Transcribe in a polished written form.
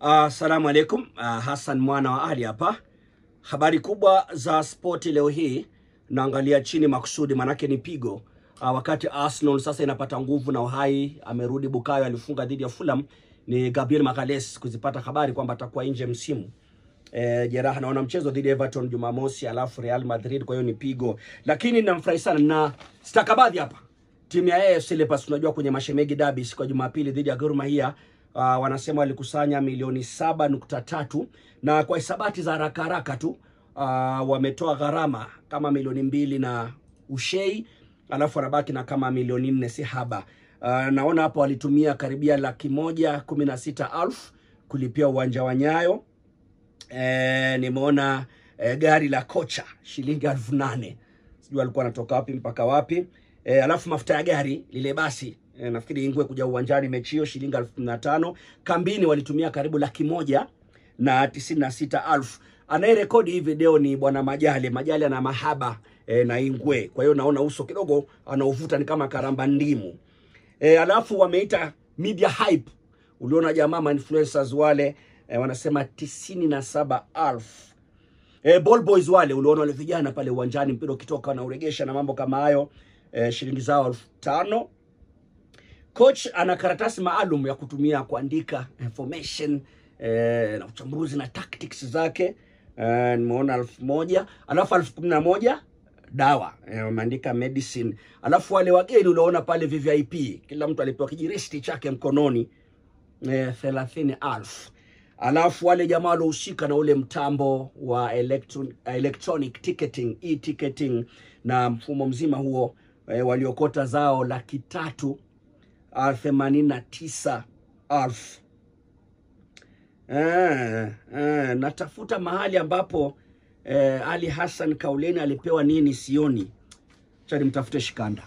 Assalamu alaikum. Hassan mwana wa Ali hapa. Habari kubwa za spoti leo hii naangalia chini makusudi, manake ni pigo. Wakati Arsenal sasa inapata nguvu na uhai, amerudi Bukayo, alifunga dhidi ya Fulham, ni Gabriel Magalhaes kuzipata habari kwamba atakuwa nje msimu. Jeraha, naona mchezo dhidi ya Everton Jumamosi, alafu Real Madrid, kwa hiyo ni pigo. Lakini ninamfurahi sana na stakabadhi hapa. Timu ya AFC Leopards, unajua kwenye Mashemegi Derby siku ya Jumapili dhidi ya Gor Mahia, wanasema walikusanya milioni 7.3, na kwa hisabati za haraka haraka tu wametoa gharama kama milioni 2 na ushei, alafu wanabaki na kama milioni 4, si haba. Naona hapo walitumia karibia 116,000 kulipia uwanja wa Nyayo. Nimeona gari la kocha shilingi 8,000, sijui alikuwa anatoka wapi mpaka wapi. Alafu mafuta ya gari lile basi, nafikiri ingwe kuja uwanjani mechi hiyo shilingi 15,000. Kambini walitumia karibu 196,000. Anayerekodi hii video ni bwana Majali ana mahaba na Ingwe, kwa hiyo naona uso kidogo anauvuta ni kama karamba ndimu. Alafu wameita media hype, uliona jamaa influencers wale wanasema 97,000. Ball boys wale uliona wale vijana pale uwanjani, mpira ukitoka na uregesha na mambo kama hayo, shilingi zao 5,000. Coach ana karatasi maalum ya kutumia kuandika information na uchambuzi na tactics zake, nimeona 1,000. Alafu 11,000 dawa, wameandika medicine. Alafu wale wageni unaona pale VIP, kila mtu alipewa kijiristi chake mkononi, 30,000. Alafu wale jamaa walohusika na ule mtambo wa electronic ticketing, e-ticketing na mfumo mzima huo, waliokota zao 389,000. Natafuta mahali ambapo Ali Hassan Kauleni alipewa nini, sioni. Acha nimtafute Shikanda.